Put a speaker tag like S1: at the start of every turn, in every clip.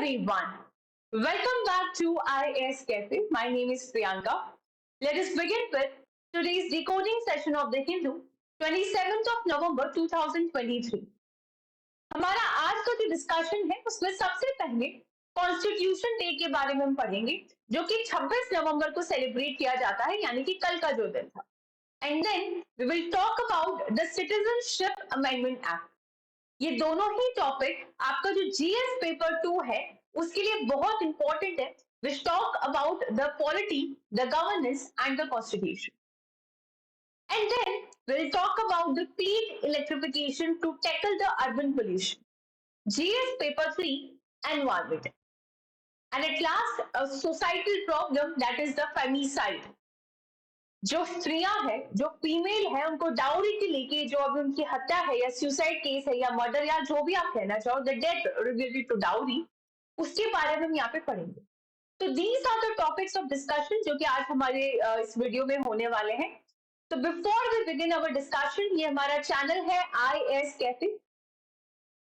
S1: everyone. Welcome back to IAS Cafe. My name is Priyanka. Let us begin with today's decoding session of the Hindu, 27th of November 2023. हमारा आज का जो discussion है उसमें सबसे पहले कॉन्स्टिट्यूशन डे के बारे में हम पढ़ेंगे जो कि 26 नवंबर को सेलिब्रेट किया जाता है यानी कि कल का जो दिन था. And then we will talk about the citizenship amendment act. ये दोनों ही टॉपिक आपका जो जीएस पेपर 2 है उसके लिए बहुत इंपॉर्टेंट है, which talk about the polity, the governance and the constitution. And then we'll talk about the peak electrification to tackle the urban pollution. GS paper 3, environment. And at last, a societal problem that is the femicide. जो स्त्रियां हैं, जो female है, उनको dowry के लेके जो अभी उनकी हत्या है या सुसाइड केस है या मर्डर या जो भी आप कहना चाहो, the death related to dowry, उसके बारे में हम यहाँ पे पढ़ेंगे. तो these are the topics of discussion जो कि आज हमारे इस वीडियो में होने वाले हैं. तो before we begin our discussion, ये हमारा चैनल है IAS कैफे.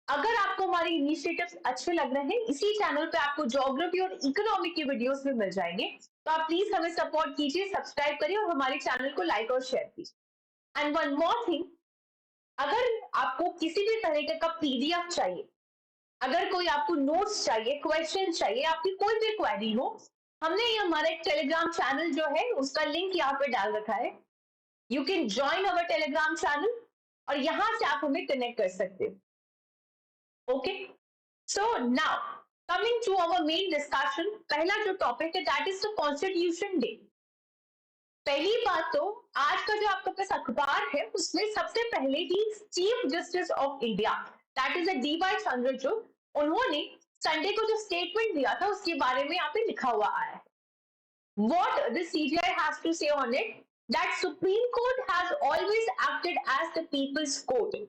S1: अगर आपको हमारे इनिशिएटिव्स अच्छे लग रहे हैं, इसी चैनल पे आपको ज्योग्राफी और इकोनॉमिक के वीडियोस भी मिल जाएंगे. तो आप प्लीज हमें सपोर्ट कीजिए, सब्सक्राइब करिए और हमारे चैनल को लाइक और शेयर कीजिए. एंड वन मोर थिंग, अगर आपको किसी भी तरीके का PDF चाहिए, अगर कोई आपको नोट्स चाहिए, क्वेश्चन चाहिए, आपकी कोई भी क्वेरी हो, हमने ये हमारा एक टेलीग्राम चैनल जो है उसका लिंक यहाँ पे डाल रखा है. You can join our Telegram channel और यहां से आप हमें कनेक्ट कर सकते हो. Okay, so now coming to our main discussion. पहला जो टॉपिक है that is the constitution day. पहली बात तो आज का जो आपके पास अखबार है उसमें सबसे पहले ही chief justice of India that is DY Chandrachud, उन्होंने संडे को जो स्टेटमेंट दिया था उसके बारे में यहाँ पे लिखा हुआ आया है. What the CJI has to say on it, that Supreme Court has always acted as the people's court.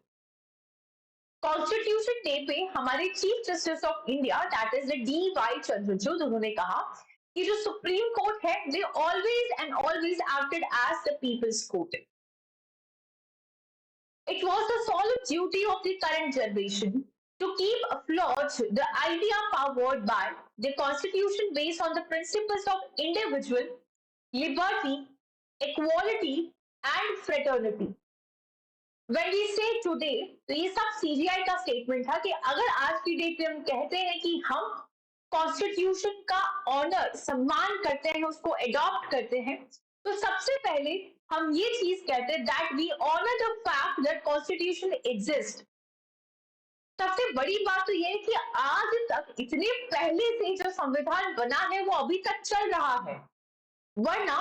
S1: Constitution day पे हमारे chief justice of India that is DY Chandrachud, उन्होंने कहा कि जो सुप्रीम कोर्ट है they always and always acted as the people's court. It was the solemn duty of the current generation to keep afloat the idea powered by the constitution based on the principles of individual liberty, equality and fraternity. When we say today, तो ये सब CJI का statement था कि अगर आज की date में हम कहते हैं कि हम कॉन्स्टिट्यूशन का ऑनर, सम्मान करते हैं, उसको एडॉप्ट करते हैं, तो सबसे पहले हम ये चीज कहते हैं that we honour the fact that constitution exist. सबसे बड़ी बात तो ये है कि आज तक इतने पहले से जो संविधान बना है वो अभी तक चल रहा है. वरना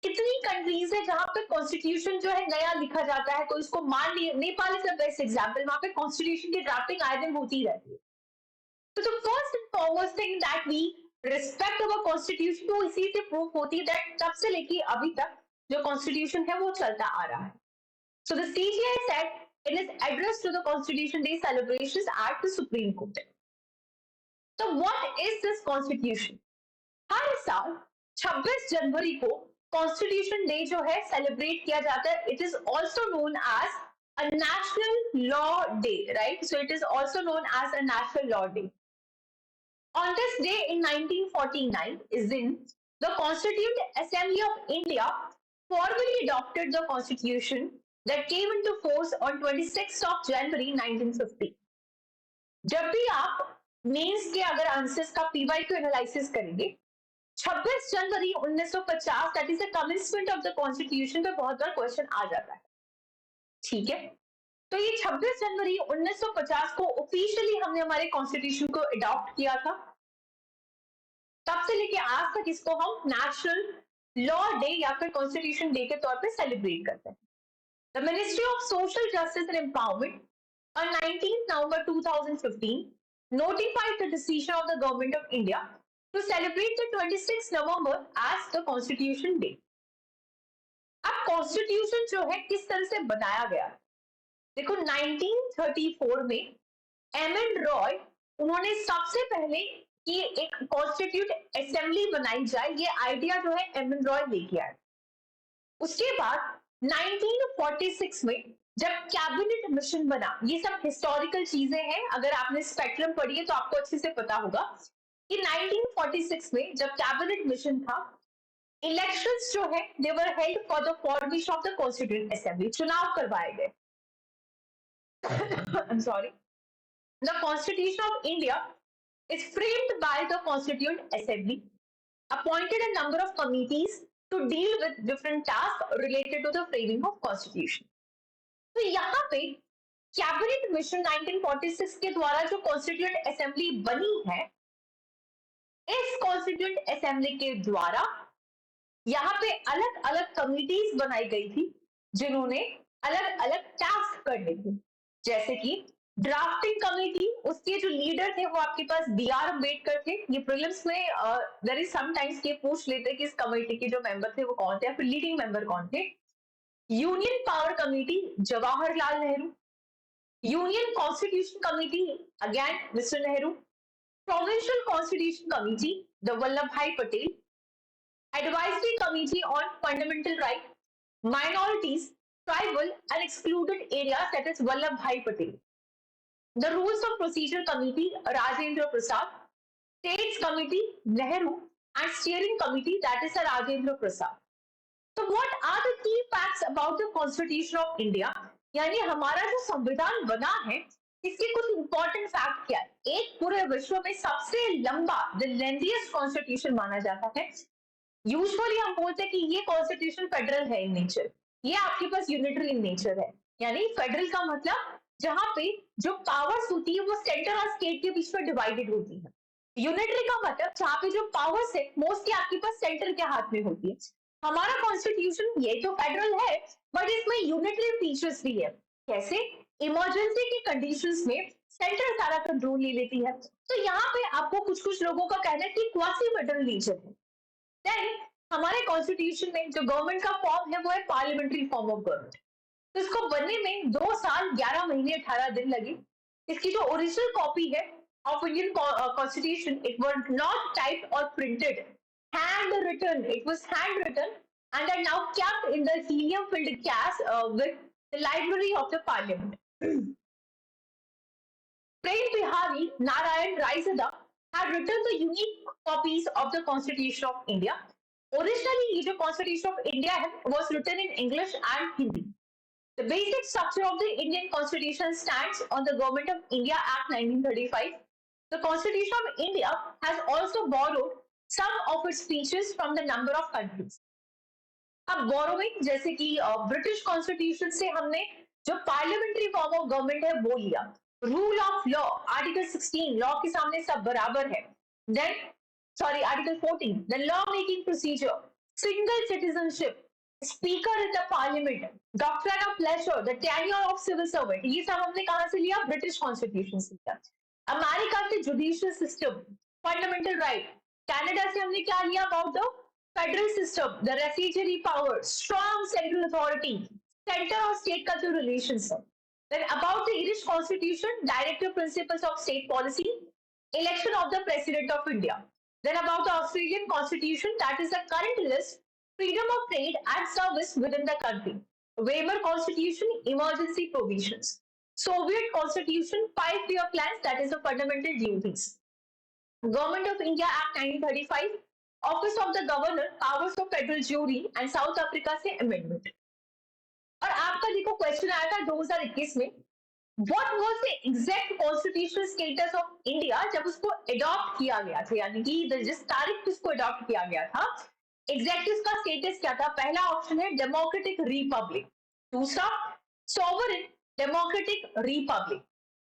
S1: कितनी कंट्रीज है जहां पे कॉन्स्टिट्यूशन जो है नया लिखा जाता है, कोई उसको मान लिए. Nepal is the best example, वहां पे कॉन्स्टिट्यूशन की ड्राफ्टिंग आए दिन होती रहती है. तो the first and foremost thing that we respect our constitution, तो इसी से प्रूफ होती है दैट तब से लेके अभी तक जो कॉन्स्टिट्यूशन है वो चलता आ रहा है. So the CJI said in his address to the Constitution Day celebrations at the Supreme Court. So what is this Constitution? हर साल 26 जनवरी को कॉन्स्टिट्यूशन डे जो है सेलिब्रेट किया जाता है. It is also known as a national law day, right? So it is also known as a national law day. On this day in 1949 is in the Constituent Assembly of India formally adopted the Constitution that came into force on 26th of January 1950. जब भी आप mains के अगर answers का PYQ analysis करेंगे, 26 जनवरी 1950 that is the commencement of the constitution पे बहुत बार question आ जाता है. ठीक है, तो ये 26 जनवरी 1950 को ऑफिशियली हमने हमारे कॉन्स्टिट्यूशन को अडॉप्ट किया था. तब से लेके आज तक इसको हम नेशनल लॉ डे या फिर कॉन्स्टिट्यूशन डे के तौर पे सेलिब्रेट करते हैं. The Ministry of Social Justice and Empowerment on 19th November 2015 notified the decision of the Government of India to celebrate the 26th November as the Constitution Day. अब Constitution जो है किस तरह से बनाया गया? देखो 1934 में M.N. रॉय, उन्होंने सबसे पहले कि एक कॉन्स्टिट्यूट असेंबली बनाई जाए, ये आइडिया जो है M.N. रॉय लेके आए. उसके बाद 1946 में जब कैबिनेट मिशन बना, ये सब हिस्टोरिकल चीजें हैं, अगर आपने स्पेक्ट्रम पढ़ी है तो आपको अच्छे से पता होगा. कि 1946 में जब कैबिनेट मिशन था, इलेक्शंस जो है they were held for the formation of the constituent assembly, चुनाव करवाए गए। I'm sorry. The Constitution of India is framed by the Constituent Assembly, appointed a number of committees to deal with different tasks related to the framing of Constitution. तो यहाँ पे cabinet mission 1946 के द्वारा जो constituent assembly बनी है, इस constituent assembly के द्वारा यहाँ पे अलग अलग कमिटीज बनाई गई थी जिन्होंने अलग अलग टास्क करने थे, जैसे कि ड्राफ्टिंग कमेटी, उसके जो लीडर थे वो आपके पास बी आर अम्बेडकर थे। ये प्रीलिम्स में देयर इज समटाइम्स ये पूछ लेते कि इस कमेटी के जो मेंबर थे वो कौन थे या फिर लीडिंग मेंबर कौन थे। Union power committee Jawaharlal Nehru, union constitution committee again mister Nehru, provincial constitution committee the Vallabh भाई Patel, Advisory Committee on Fundamental Rights, Minorities, Tribal and Excluded Areas, that is Vallabhbhai Patel. The Rules of Procedure Committee, Rajendra Prasad, States Committee, Nehru, and Steering Committee, that is Rajendra Prasad. So what are the key facts about the Constitution of India? यानी हमारा जो संविधान बना है, इसके कुछ important fact क्या है? एक पूरे विश्व में सबसे लंबा, द लेंथीएस्ट कॉन्स्टिट्यूशन माना जाता है। यूजुअली हम बोलते हैं कि ये कॉन्स्टिट्यूशन फेडरल है इन नेचर, ये आपके पास यूनिटरी इन नेचर है। यानी फेडरल का मतलब जहां पे जो पावर्स होती है वो सेंटर और स्टेट के बीच में डिवाइडेड होती है। यूनिटरी का मतलब जहां पे जो पावर्स है मोस्टली आपके पास सेंटर के हाथ में होती है। हमारा कॉन्स्टिट्यूशन ये तो फेडरल है बट इसमें यूनिटरी फीचर्स भी है। कैसे? इमरजेंसी की कंडीशंस में सेंटर सारा कंट्रोल ले लेती है। तो यहाँ पे आपको कुछ कुछ लोगों का कहना है कि क्वासी फेडरल नेचर है। देन हमारे कॉन्स्टिट्यूशन में जो गवर्नमेंट का फॉर्म है वो है पार्लियामेंट्री फॉर्म ऑफ गवर्नमेंट। तो इसको बनने में 2 साल 11 महीने 18 दिन लगे। इसकी जो ओरिजिनल कॉपी है of Indian constitution, it was not typed और printed, hand written, it was hand written and are now kept in the helium filled case with the library of the parliament. Prem Bihari Narayan Raisada had written the unique copies of the Constitution of India. Originally, ये जो Constitution of India है was written in English and Hindi. The basic structure of the Indian Constitution stands on the Government of India Act 1935. The Constitution of India has also borrowed some of its features from the number of countries. अब borrowing जैसे कि British constitution से हमने जो parliamentary form of government है वो लिया। Rule of law, article 16, law के सामने सब बराबर है। Then article 14, the law making procedure, single citizenship, speaker in the parliament, doctrine of pleasure, the tenure of civil servant, ये सब हमने कहां से लिया? ब्रिटिश कॉन्स्टिट्यूशन से लिया। अमेरिका से judicial system, fundamental right. Canada से हमने क्या लिया? About the federal system, the residuary power, strong central authority, centre और स्टेट का जो रिलेशंस है। Then about the Irish Constitution, directive principles of state policy, election of the President of India. Then about the Australian Constitution, that is the current list, freedom of trade and service within the country. Weimar Constitution, emergency provisions. Soviet Constitution, 5-year plans, that is the fundamental duties. Government of India Act 1935, Office of the Governor, powers of federal jury and South Africa से amendment. और आपका देखो question आया था 2021 में, what was the exact constitutional status of India जब उसको adopt किया गया था, यानी कि जिस तारीख उसको अडॉप्ट किया गया था, एग्जैक्ट उसका स्टेटस क्या था? पहला ऑप्शन है डेमोक्रेटिक रिपब्लिक, दूसरा sovereign democratic Republic,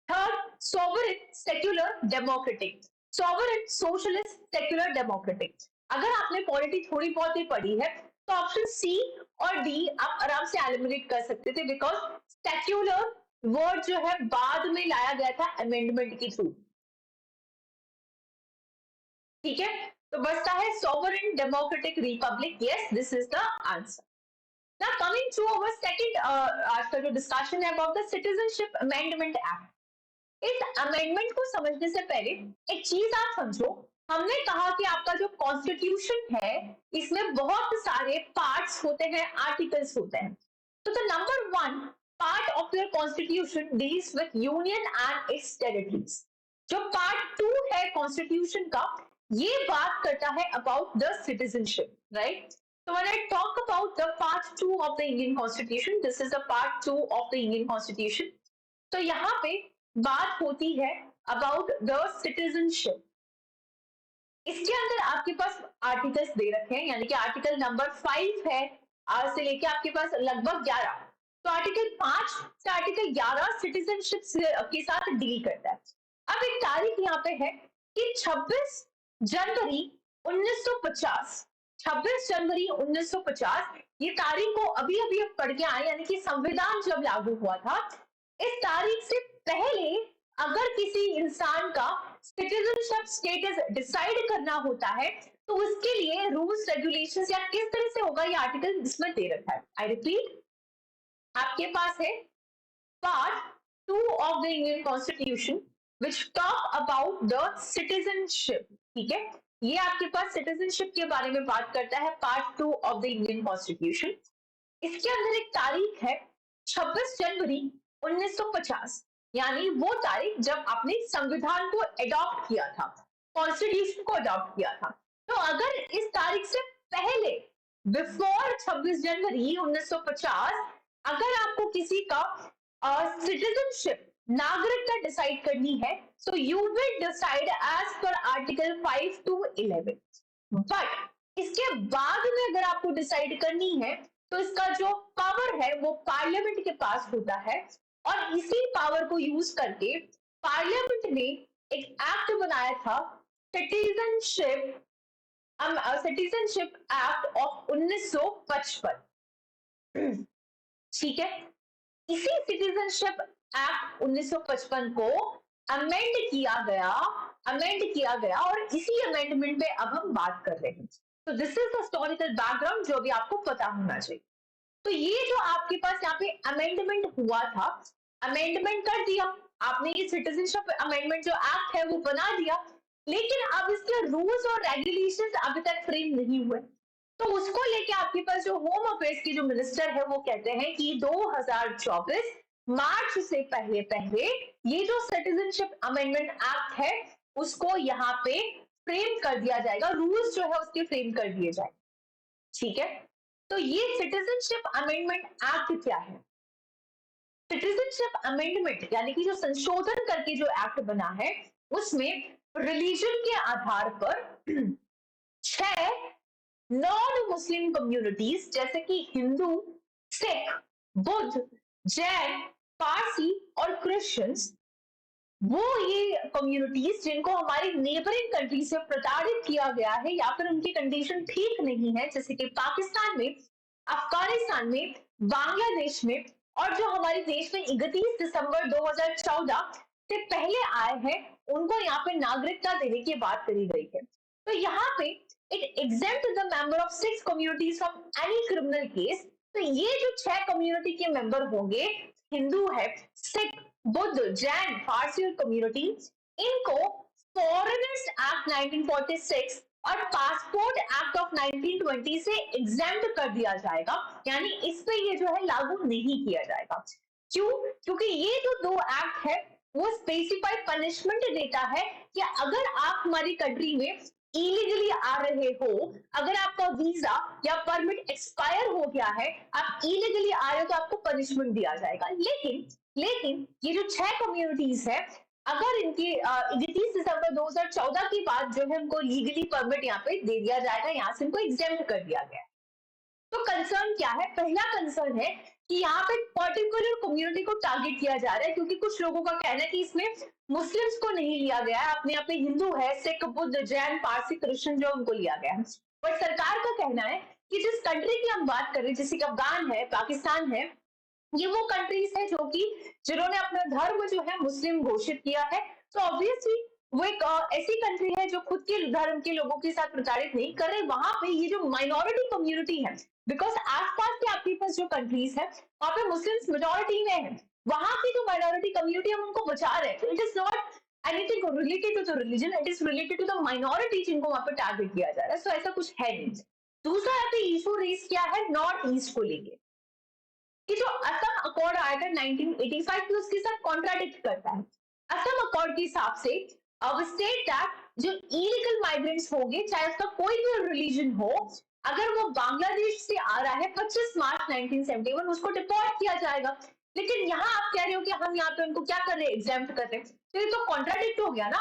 S1: third sovereign secular democratic, sovereign socialist secular democratic. अगर आपने पॉलिटी थोड़ी बहुत ही पढ़ी है तो ऑप्शन सी और डी आप आराम से एलिमिनेट कर सकते थे, बिकॉज सेक्युलर वर्ड जो है बाद में लाया गया था अमेंडमेंट के थ्रू। ठीक है, तो बचता है sovereign democratic Republic. Yes, this is the answer. Now coming to our second आज का जो डिस्कशन है about the citizenship amendment act. इस अमेंडमेंट को समझने से पहले एक चीज आप समझो, हमने कहा कि आपका जो कॉन्स्टिट्यूशन है इसमें बहुत सारे पार्ट्स होते हैं, आर्टिकल्स होते हैं। तो the number 1 part of your constitution deals with union and it's territories. जो पार्ट 2 है कॉन्स्टिट्यूशन का, ये बात करता है about the citizenship, right? So when I talk about the part 2 of the Indian Constitution, this is the part 2 of the Indian Constitution. तो यहाँ पे बात होती है अबाउट द सिटीजनशिप। इसके अंदर आपके पास आर्टिकल्स दे रखे हैं, यानी कि आर्टिकल नंबर 5 है आज से लेके आपके पास लगभग 11। तो आर्टिकल 5 से आर्टिकल 11 सिटीजनशिप के साथ डील करता है। अब एक तारीख यहाँ पे है कि 26 जनवरी 1950, 26 जनवरी 1950 ये तारीख को अभी अभी अब पढ़ के आए, यानी कि संविधान जब लागू हुआ था, इस तारीख से पहले अगर किसी इंसान का सिटीजनशिप स्टेटस डिसाइड करना होता है तो उसके लिए रूल्स रेगुलेशंस या किस तरह से होगा, ये आर्टिकल इसमें दे रखा है। आई रिपीट, आपके पास है part 2 of the Indian constitution which talk about the citizenship. ठीक है, ये आपके पास सिटीजनशिप के बारे में बात करता है, part 2 of the Indian constitution. इसके अंदर एक तारीख है 26 जनवरी 1950, यानी वो तारीख जब आपने संविधान को अडॉप्ट किया था, कॉन्स्टिट्यूशन को अडॉप्ट किया था। तो अगर इस तारीख से पहले, बिफोर 26 जनवरी 1950, अगर आपको किसी का सिटीजनशिप, नागरिकता डिसाइड करनी है, so you will decide as per article 5 to 11। But इसके बाद में अगर आपको डिसाइड करनी है तो इसका जो पावर है वो पार्लियामेंट के पास होता है, और इसी पावर को यूज करके पार्लियामेंट ने एक एक्ट बनाया था, सिटीजनशिप सिटीजनशिप एक्ट ऑफ 1955। ठीक है, इसी सिटीजनशिप एक्ट 1955 को अमेंड किया गया और इसी अमेंडमेंट पे अब हम बात कर रहे हैं। तो this is the historical background जो भी आपको पता होना चाहिए। तो ये जो आपके पास यहाँ पे अमेंडमेंट हुआ था, अमेंडमेंट कर दिया आपने, ये सिटीजनशिप अमेंडमेंट जो एक्ट है वो बना दिया, लेकिन अब इसके रूल्स और रेगुलेशंस अभी तक फ्रेम नहीं हुए। तो उसको लेके आपके पास जो होम अफेयर्स की जो मिनिस्टर है वो कहते हैं कि 2024 मार्च से पहले पहले ये जो सिटीजनशिप अमेंडमेंट एक्ट है उसको यहाँ पे फ्रेम कर दिया जाएगा, रूल्स जो है उसके फ्रेम कर दिए जाए। ठीक है, तो ये सिटीजनशिप अमेंडमेंट एक्ट क्या है? सिटीजनशिप अमेंडमेंट यानी कि जो संशोधन करके जो एक्ट बना है उसमें रिलीजन के आधार पर 6 नॉन मुस्लिम कम्युनिटीज जैसे कि हिंदू, सिख, बुद्ध, जैन, पारसी और क्रिश्चियंस, वो ये कम्युनिटीज जिनको हमारी नेबरिंग कंट्री से प्रताड़ित किया गया है या फिर उनकी कंडीशन ठीक नहीं है, जैसे कि पाकिस्तान में, अफगानिस्तान में, बांग्लादेश में, और जो हमारे देश में 31 दिसंबर 2014 से पहले आए हैं, उनको यहाँ पे नागरिकता देने की बात करी गई है। तो यहाँ पे it exempt the member of 6 communities from any criminal case। तो ये जो 6 कम्युनिटी के मेंबर होंगे, हिंदू है, सिख, बुद्ध, जैन, पारसी और कम्युनिटी, इनको फॉरेनर्स एक्ट 1946 और पासपोर्ट एक्ट ऑफ 1920 से एग्जेम्प्ट कर दिया जाएगा, यानी इस पे ये जो है लागू नहीं किया जाएगा। क्यों? क्योंकि ये जो 2 एक्ट है वो स्पेसिफाइड पनिशमेंट देता है कि अगर आप हमारी कंट्री में इलीगली आ रहे हो, अगर आपका वीजा या परमिट एक्सपायर हो गया है, आप इलीगली आ रहे हो तो आपको पनिशमेंट दिया जाएगा। लेकिन ये जो 6 कम्युनिटीज है, अगर इनकी 31 दिसंबर 2014 के बाद जो है उनको लीगली परमिट यहाँ पे दे दिया जाएगा, यहाँ से इनको एग्जेम्प्ट कर दिया गया। तो कंसर्न क्या है? पहला कंसर्न है कि यहाँ पे पर्टिकुलर कम्युनिटी को टारगेट किया जा रहा है, क्योंकि कुछ लोगों का कहना है कि इसमें मुस्लिम्स को नहीं लिया गया है, अपने अपने हिंदू है, सिख, बुद्ध, जैन, पारसी, क्रिश्चियन जो उनको लिया गया है। बट सरकार का कहना है कि जिस कंट्री की हम बात कर रहे हैं, जैसे कि अफगान है, पाकिस्तान है, ये वो कंट्रीज है जो कि जिन्होंने अपना धर्म जो है मुस्लिम घोषित किया है। तो ऑब्वियसली वो एक ऐसी कंट्री है जो खुद के धर्म के लोगों के साथ प्रताड़ित नहीं कर रहे। वहां पे ये जो माइनॉरिटी कम्युनिटी है, बिकॉज आसपास के आपके पास जो कंट्रीज है वहां पे मुस्लिम्स मेजोरिटी में है, वहां की जो माइनॉरिटी कम्युनिटी हम उनको बचा रहे हैं। It is not anything related to the religion, it is related to the minority जिनको वहां पे टारगेट किया जा रहा है। सो ऐसा कुछ है नहीं। दूसरा यहाँ पे इशू रेस क्या है नॉर्थ ईस्ट को लेके, कि जो असम अकॉर्ड आया था 1985 में उसके साथ कॉन्ट्राडिक्ट करता है। असम अकॉर्ड के हिसाब से स्टेट दैट जो इलीगल माइग्रेंट्स होंगे, चाहे उसका कोई भी रिलीजन हो, अगर वो बांग्लादेश से आ रहा है 25 मार्च 1971, उसको डिपोर्ट किया जाएगा। लेकिन यहाँ आप कह रहे हो कि हम यहाँ पे उनको क्या कर रहे हैं, एग्जाम्प्ट कर रहे हैं, तो ये तो कॉन्ट्राडिक्ट हो गया ना।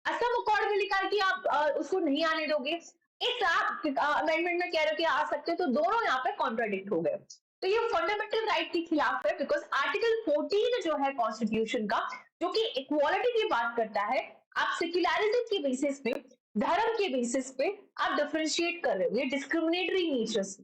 S1: असम अकॉर्ड में लिखा है कि आप उसको नहीं आने दोगे, इस आप अमेंडमेंट में कह रहे हो कि आ सकते हो, तो दोनों यहाँ पे कॉन्ट्राडिक्ट हो गए। तो ये फंडामेंटल राइट के खिलाफ है, बिकॉज आर्टिकल 14 जो है कॉन्स्टिट्यूशन का, जो कि इक्वालिटी की बात करता है, आप सेक्युलरिज्म के बेसिस पे, धर्म के बेसिस पे आप डिफरेंशिएट कर रहे हो, ये डिस्क्रिमिनेटरी नेचर से,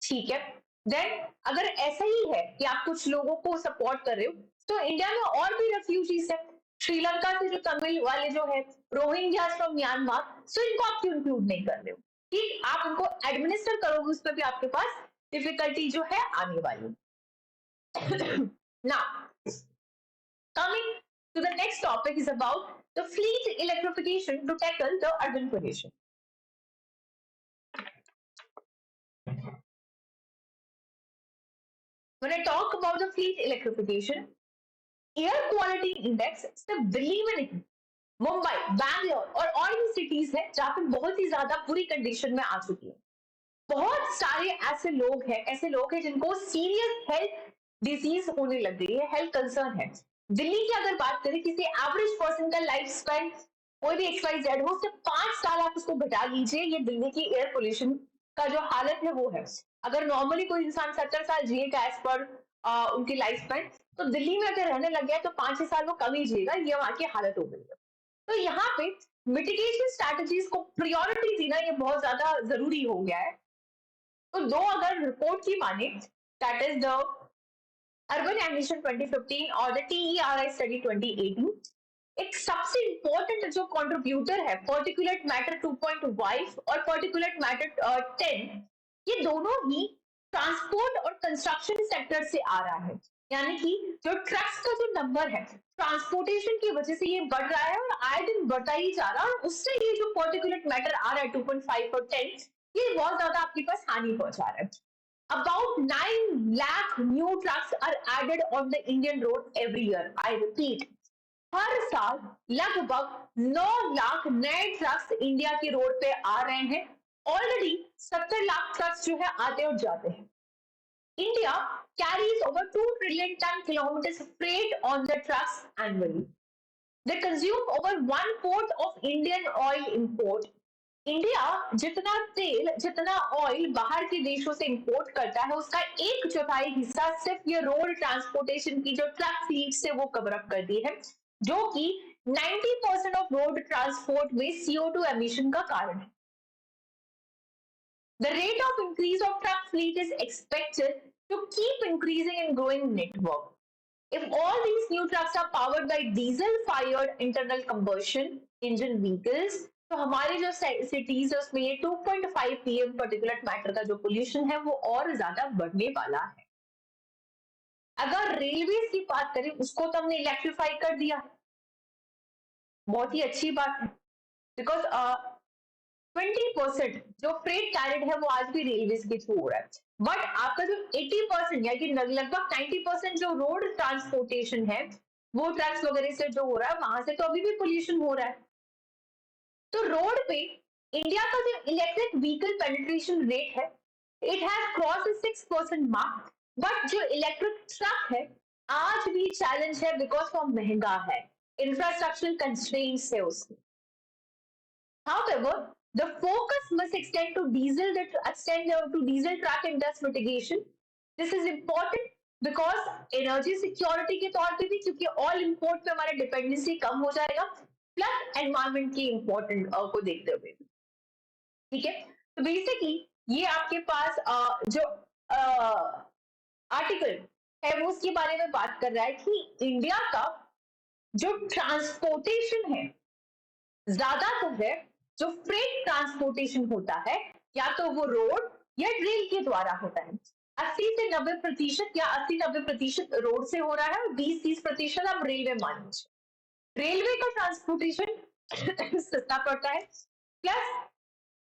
S1: ठीक है। देन अगर ऐसा ही है कि आप कुछ लोगों को सपोर्ट कर रहे हो, तो इंडिया में और भी रेफ्यूजीज है, श्रीलंका के जो तमिल वाले जो है, रोहिंग्या फ्रॉम म्यांमार, सो इनको आप क्यों इंक्लूड नहीं कर रहे हो, कि आप उनको एडमिनिस्टर करोगे, उस पर भी आपके पास डिफिकल्टी जो है आने वाली। Now, coming to the next topic is about the fleet electrification to tackle the urban pollution. When I talk about the fleet electrification, air quality index सिर्फ दिल्ली में नहीं, मुंबई, बैंगलोर और भी सिटीज है जहां पे बहुत ही ज्यादा बुरी कंडीशन में आ चुकी है। बहुत सारे ऐसे लोग हैं जिनको सीरियस हेल्थ डिजीज होने लग गई है, हेल्थ कंसर्न है। दिल्ली की अगर बात करें, किसी एवरेज पर्सन का लाइफ स्पैन कोई भी XYZ हो, सिर्फ 5 साल आप उसको घटा लीजिए, ये दिल्ली की एयर पोल्यूशन का जो हालत है वो है। अगर नॉर्मली कोई इंसान 70 साल जिएगा एज पर उनकी लाइफ स्पैन, तो दिल्ली में अगर रहने लग गया है तो 5-6 साल वो कम ही जिएगा, ये वहां की हालत हो गई है। तो यहाँ पे मिटिगेशन स्ट्रैटेजीज को प्रायोरिटी देना ये बहुत ज्यादा जरूरी हो गया है। तो दो अगर रिपोर्ट की माने, that is the urban emission 2015 और द TERI स्टडी 2018, एक सबसे इंपॉर्टेंट जो कंट्रीब्यूटर है पर्टिकुलेट मैटर 2.5 और पर्टिकुलेट मैटर 10, ये दोनों ही ट्रांसपोर्ट और कंस्ट्रक्शन सेक्टर से आ रहा है। यानी कि जो ट्रक्स का जो नंबर है ट्रांसपोर्टेशन की वजह से ये बढ़ रहा है और आए दिन बढ़ता ही जा रहा है, और उससे ये जो पर्टिकुलेट मैटर आ रहा है 2.5 और 10, ये बहुत ज्यादा आपके पास हानि पहुंचा रहा है। About 9 lakh new trucks are added on the Indian road every year. I repeat, हर साल लगभग 9 लाख नए ट्रक्स इंडिया के रोड पे आ रहे हैं। ऑलरेडी 70 लाख ट्रक्स जो है आते और जाते हैं। India carries over 2 trillion ton kilometers freight on the trucks annually. They consume over 1/4 of Indian oil import. India जितना तेल, जितना ऑयल बाहर के देशों से इंपोर्ट करता है, उसका 1/4 हिस्सा सिर्फ ये रोड ट्रांसपोर्टेशन की जो ट्रक फ्लीट से वो कवर अप करती है, जो कि 90% ऑफ रोड ट्रांसपोर्ट में CO2 एमिशन का कारण है। The rate of increase of truck fleet is expected to keep increasing and growing network. If all these new trucks are powered by diesel-fired internal combustion engine vehicles, तो हमारे जो cities है उसमें ये 2.5 PM particular matter का जो pollution है वो और ज्यादा बढ़ने वाला है। अगर रेलवे की बात करें, उसको तो हमने इलेक्ट्रीफाई कर दिया, बहुत ही अच्छी बात है, बिकॉज 20% जो फ्रेट कैरिड है वो आज भी रेलवे के थ्रू हो रहा है। बट आपका जो 80% या कि लगभग 90% जो रोड ट्रांसपोर्टेशन है, वो ट्रक्स वगैरह से जो हो रहा है, वहां से तो अभी भी पोल्यूशन हो रहा है। तो रोड पे इंडिया का जो इलेक्ट्रिक व्हीकल पेनिट्रेशन रेट है, it has cross 6% mark, but जो इलेक्ट्रिक ट्रक है आज भी चैलेंज है, बिकॉज वो महंगा है, इंफ्रास्ट्रक्चरल कंस्ट्रेंट्स है उसमें। However, the focus must extend to diesel truck and dust mitigation. This is important because energy security के तौर पे भी, क्योंकि ऑयल इंपोर्ट पे हमारा डिपेंडेंसी कम हो जाएगा, प्लस एनवायरमेंट की इंपॉर्टेंट को देखते हुए, ठीक है। तो बेसिकली ये आपके पास जो आर्टिकल है वो उसके बारे में बात कर रहा है कि इंडिया का जो ट्रांसपोर्टेशन है ज्यादातर है, जो फ्रेट ट्रांसपोर्टेशन होता है या तो वो रोड या रेल के द्वारा होता है। 80 से 90% या 80-90% रोड से हो रहा है और 20-30% आप रेलवे मान लीजिए। रेलवे का ट्रांसपोर्टेशन सस्ता पड़ता है, प्लस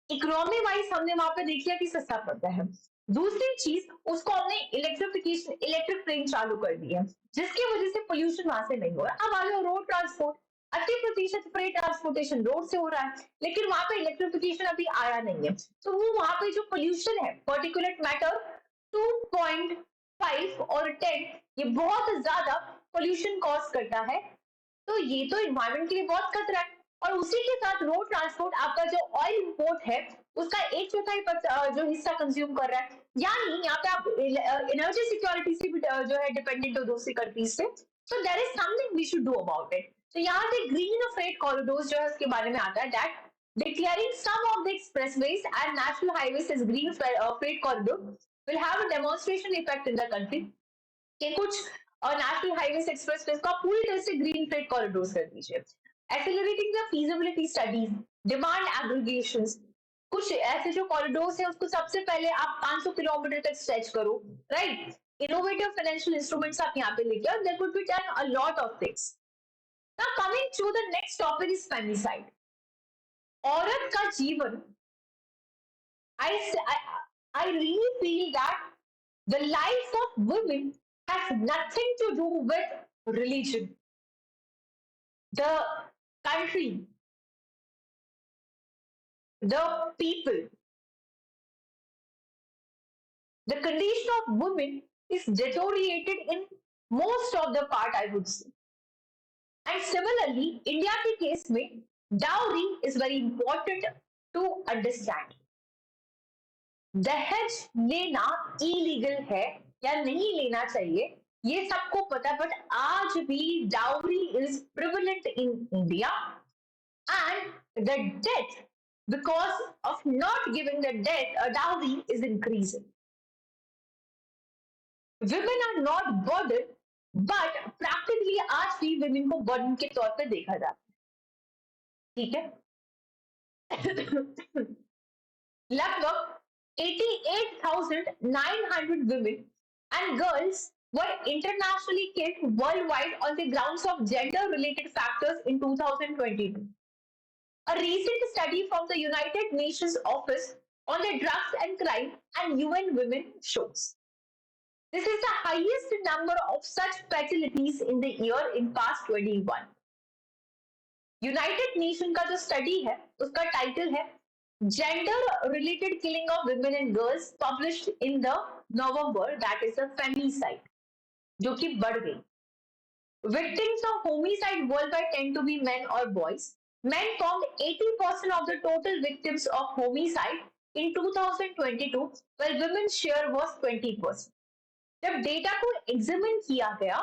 S1: इकोनॉमी वाइज हमने वहां पे देख लिया कि सस्ता पड़ता है। दूसरी चीज, उसको हमने इलेक्ट्रिक ट्रेन चालू कर दी है, जिसकी वजह से पोल्यूशन वहां से नहीं हो रहा। अब आ जाओ road transport, 80% freight transportation road से हो रहा है, लेकिन वहां पे इलेक्ट्रिफिकेशन अभी आया नहीं है, तो वो वहां पे जो पोल्यूशन है पर्टिकुलेट मैटर 2.5 और 10, ये बहुत ज्यादा पोल्यूशन कॉज करता है। तो ये तो इन्वायरमेंट के लिए बहुत खतरा है। और उसी के साथ रोड ट्रांसपोर्ट आपका जो ऑयल इंपोर्ट है उसका एक चौथाई जो हिस्सा कंज्यूम कर रहा है, यानी यहाँ पे आप एनर्जी सिक्योरिटी से भी जो है डिपेंडेंट हो दूसरी कंट्रीज से। So there is something we should do about it. तो यहाँ पे ग्रीन फ्रेट कॉरिडोर्स जो है उसके बारे में आता है that declaring some of the expressways and national highways as green freight corridor will have a demonstration effect in the country कि कुछ नेशनल हाईवेज एक्सप्रेस वे का पूरी तरह से ग्रीन फ्रेट कॉरिडोर कर दीजिए। Accelerating the feasibility studies, demand aggregation, कुछ ऐसे जो कॉरिडोर्स है उसको सबसे पहले आप 500 किलोमीटर तक स्ट्रेच करो, राइट। इनोवेटिव फाइनेंशियल इंस्ट्रूमेंट्स आप यहाँ पे लेके आओ, there could be done a lot of things. Now coming to the next topic is femicide. औरत का जीवन, I, I really feel that the life of women has nothing to do with religion, the country, the people. The condition of women is deteriorated in most of the part, I would say. And similarly, India के case में dowry is very important to understand. दहेज लेना illegal है या नहीं लेना चाहिए ये सबको पता, बट आज भी dowry is prevalent in India and the death because of not giving the death dowry is increasing. Women are not burden, but practically आज भी विमेन को बर्डन के तौर पर देखा जाता है, ठीक है। लगभग 88,900 women and girls were internationally killed worldwide on the grounds of gender-related factors in 2022. A recent study from the United Nations Office on the Drugs and Crime and UN Women shows. This is the highest number of such fatalities in the year in past 21. United nation का जो study है उसका title है gender related killing of women and girls published in the November, that is the femicide, जो कि बढ़ गई। Victims of homicide worldwide tend to be men or boys. Men formed 80% of the total victims of homicide in 2022, while women's share was 20%. जब data को examine किया गया,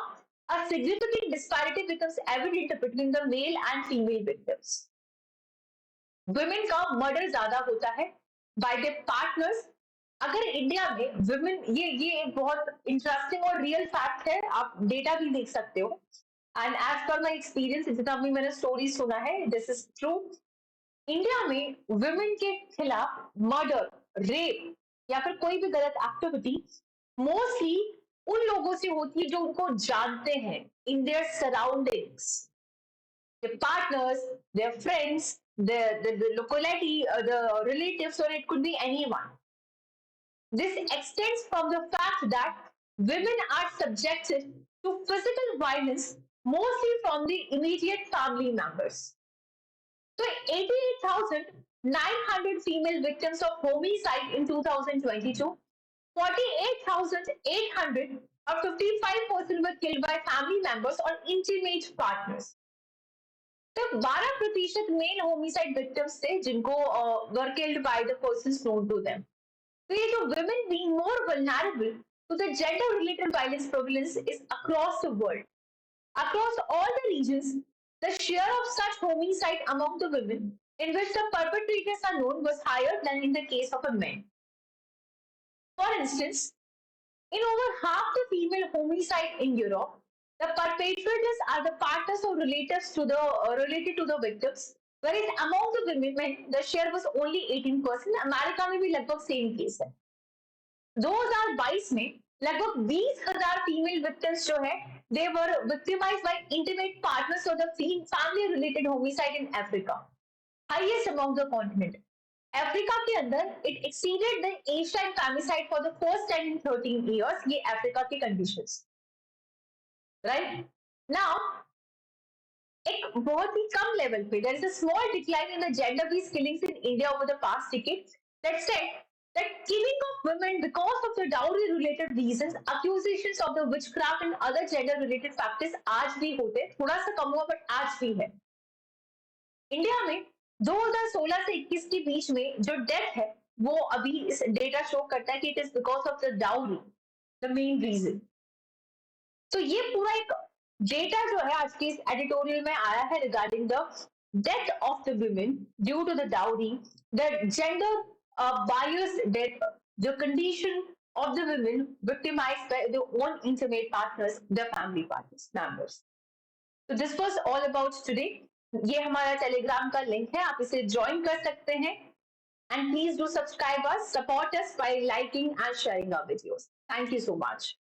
S1: a significant disparity becomes evident between the male and female victims. Women का murder ज्यादा होता है by their partners। अगर India में women, ये बहुत इंटरेस्टिंग और रियल फैक्ट है, आप डेटा भी देख सकते हो। And as per my experience, जितना भी मैंने स्टोरी सुना है, दिस इज ट्रू। इंडिया में वुमेन के खिलाफ मर्डर, रेप या फिर कोई भी गलत एक्टिविटी मोस्टली उन लोगों से होती है जो उनको जानते हैं, in their surroundings, their partners, their friends, the locality, the relatives, or it could be anyone. This extends from the fact that women are subjected to physical violence mostly from the immediate family members. So 88,900 female victims of homicide in 2022, 48,800 or 55% were killed by family members or intimate partners. तो 12% mail homicide victims थे जिनको were killed by the persons known to them. तो ये जो women being more vulnerable to the gender related violence prevalence is across the world. Across all the regions, the share of such homicide among the women in which the perpetrators are known was higher than in the case of a man. For instance, in over half the female homicide in Europe, the perpetrators are the partners or relatives to the related to the victims, whereas among the women the share was only 18%. America में भी लगभग same case है। 2022 में लगभग 20,000 female victims जो है they were victimized by intimate partners of the family related homicide in Africa, highest among the continent. Africa के अंदर it exceeded the Asian femicide for the first time in 13 years. ये Africa की conditions, right? Now एक बहुत ही कम level पे there is a small decline in the gender based killings in India over the past decade that said that killing of women because of the dowry related reasons, accusations of the witchcraft and other gender related factors आज भी होते, थोड़ा सा कम हुआ but आज भी है। India में 2016 से 21 के बीच में जो डेथ है वो अभी इस डेटा शो करता है कि it is because of the dowry the main reason. तो ये पूरा एक डेटा जो है आज के इस एडिटोरियल में आया है regarding the death of the women due to the dowry, the gender bias death, the condition of the women victimized by their own intimate partners, their family partners, members. So this was all about today. ये हमारा Telegram का link है, आप इसे join कर सकते हैं and please do subscribe us, support us by liking and sharing our videos. Thank you so much.